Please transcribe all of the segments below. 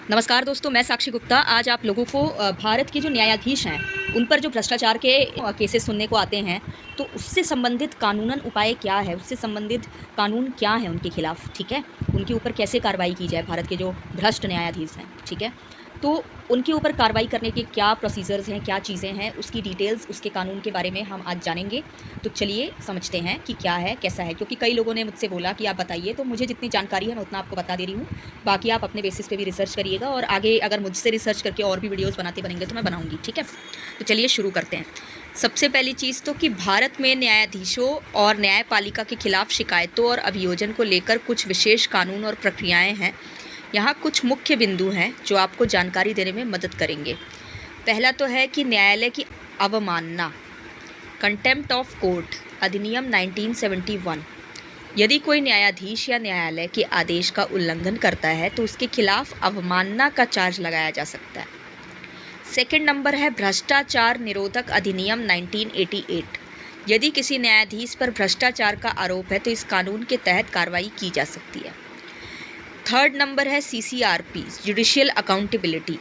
नमस्कार दोस्तों, मैं साक्षी गुप्ता। आज आप लोगों को भारत के जो न्यायाधीश हैं उन पर जो भ्रष्टाचार के केसेस सुनने को आते हैं, तो उससे संबंधित कानूनन उपाय क्या है, उससे संबंधित कानून क्या है उनके खिलाफ, ठीक है, उनके ऊपर कैसे कार्रवाई की जाए, भारत के जो भ्रष्ट न्यायाधीश हैं, ठीक है, तो उनके ऊपर कार्रवाई करने के क्या प्रोसीजर्स हैं, क्या चीज़ें हैं, उसकी डिटेल्स, उसके कानून के बारे में हम आज जानेंगे। तो चलिए समझते हैं कि क्या है, कैसा है, क्योंकि कई लोगों ने मुझसे बोला कि आप बताइए, तो मुझे जितनी जानकारी है मैं उतना आपको बता दे रही हूँ। बाकी आप अपने बेसिस पे भी रिसर्च करिएगा और आगे अगर मुझसे रिसर्च करके और भी वीडियोज़ बनाते बनेंगे तो मैं बनाऊँगी, ठीक है। तो चलिए शुरू करते हैं। सबसे पहली चीज़ तो कि भारत में न्यायाधीशों और न्यायपालिका के खिलाफ शिकायतों और अभियोजन को लेकर कुछ विशेष कानून और प्रक्रियाएँ हैं। यहाँ कुछ मुख्य बिंदु हैं जो आपको जानकारी देने में मदद करेंगे। पहला तो है कि न्यायालय की अवमानना, कंटेम्प्ट ऑफ कोर्ट अधिनियम 1971। यदि कोई न्यायाधीश या न्यायालय के आदेश का उल्लंघन करता है तो उसके खिलाफ अवमानना का चार्ज लगाया जा सकता है। सेकंड नंबर है भ्रष्टाचार निरोधक अधिनियम 1988। यदि किसी न्यायाधीश पर भ्रष्टाचार का आरोप है तो इस कानून के तहत कार्रवाई की जा सकती है। थर्ड नंबर है CCRP, जुडिशियल अकाउंटेबिलिटी।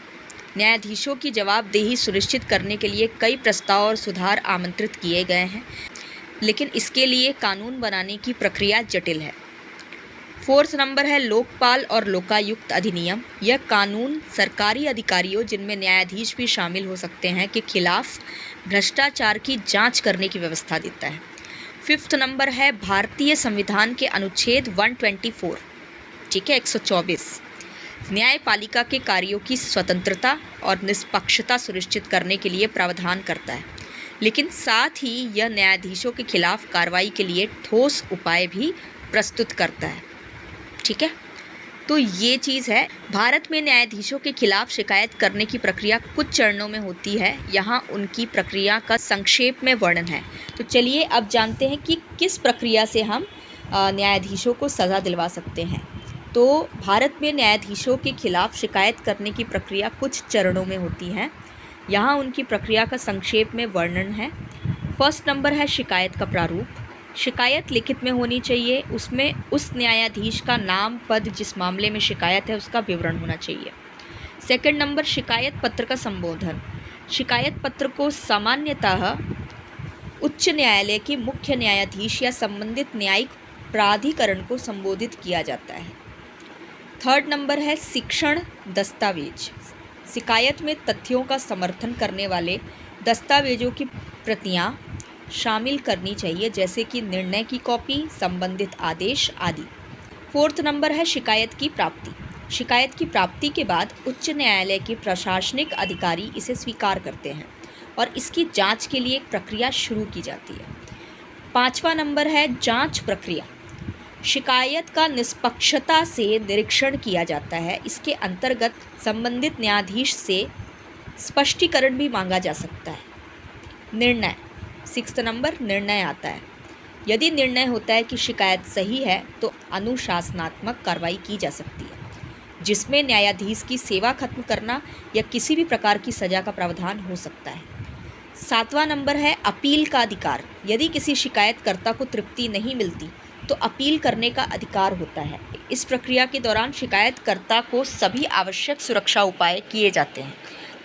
न्यायाधीशों की जवाबदेही सुनिश्चित करने के लिए कई प्रस्ताव और सुधार आमंत्रित किए गए हैं, लेकिन इसके लिए कानून बनाने की प्रक्रिया जटिल है। फोर्थ नंबर है लोकपाल और लोकायुक्त अधिनियम। यह कानून सरकारी अधिकारियों, जिनमें न्यायाधीश भी शामिल हो सकते हैं, के खिलाफ भ्रष्टाचार की जांच करने की व्यवस्था देता है। फिफ्थ नंबर है भारतीय संविधान के अनुच्छेद 124, ठीक है, 124 न्यायपालिका के कार्यों की स्वतंत्रता और निष्पक्षता सुनिश्चित करने के लिए प्रावधान करता है, लेकिन साथ ही यह न्यायाधीशों के खिलाफ कार्रवाई के लिए ठोस उपाय भी प्रस्तुत करता है, ठीक है। तो ये चीज़ है। भारत में न्यायाधीशों के खिलाफ शिकायत करने की प्रक्रिया कुछ चरणों में होती है। यहाँ उनकी प्रक्रिया का संक्षेप में वर्णन है। तो चलिए अब जानते हैं कि किस प्रक्रिया से हम न्यायाधीशों को सज़ा दिलवा सकते हैं। तो भारत में न्यायाधीशों के खिलाफ शिकायत करने की प्रक्रिया कुछ चरणों में होती है। यहाँ उनकी प्रक्रिया का संक्षेप में वर्णन है। फर्स्ट नंबर है शिकायत का प्रारूप। शिकायत लिखित में होनी चाहिए, उसमें उस न्यायाधीश का नाम, पद, जिस मामले में शिकायत है उसका विवरण होना चाहिए। सेकंड नंबर शिकायत पत्र का संबोधन। शिकायत पत्र को सामान्यतः उच्च न्यायालय के मुख्य न्यायाधीश या संबंधित न्यायिक प्राधिकरण को संबोधित किया जाता है। थर्ड नंबर है शिक्षण दस्तावेज। शिकायत में तथ्यों का समर्थन करने वाले दस्तावेजों की प्रतियां शामिल करनी चाहिए, जैसे कि निर्णय की कॉपी, संबंधित आदेश आदि। फोर्थ नंबर है शिकायत की प्राप्ति। शिकायत की प्राप्ति के बाद उच्च न्यायालय के प्रशासनिक अधिकारी इसे स्वीकार करते हैं और इसकी जांच के लिए एक प्रक्रिया शुरू की जाती है। पांचवा नंबर है जांच प्रक्रिया। शिकायत का निष्पक्षता से निरीक्षण किया जाता है। इसके अंतर्गत संबंधित न्यायाधीश से स्पष्टीकरण भी मांगा जा सकता है। निर्णय, सिक्स्थ नंबर निर्णय आता है। यदि निर्णय होता है कि शिकायत सही है तो अनुशासनात्मक कार्रवाई की जा सकती है, जिसमें न्यायाधीश की सेवा खत्म करना या किसी भी प्रकार की सजा का प्रावधान हो सकता है। सातवां नंबर है अपील का अधिकार। यदि किसी शिकायतकर्ता को तृप्ति नहीं मिलती तो अपील करने का अधिकार होता है। इस प्रक्रिया के दौरान शिकायतकर्ता को सभी आवश्यक सुरक्षा उपाय किए जाते हैं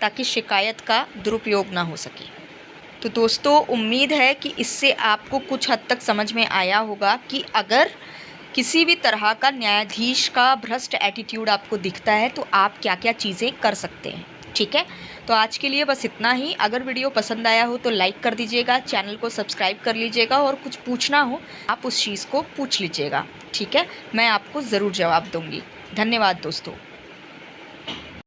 ताकि शिकायत का दुरुपयोग ना हो सके। तो दोस्तों, उम्मीद है कि इससे आपको कुछ हद तक समझ में आया होगा कि अगर किसी भी तरह का न्यायाधीश का भ्रष्ट एटीट्यूड आपको दिखता है तो आप क्या क्या चीज़ें कर सकते हैं, ठीक है। तो आज के लिए बस इतना ही। अगर वीडियो पसंद आया हो तो लाइक कर दीजिएगा, चैनल को सब्सक्राइब कर लीजिएगा और कुछ पूछना हो आप उस चीज़ को पूछ लीजिएगा, ठीक है। मैं आपको ज़रूर जवाब दूँगी। धन्यवाद दोस्तों।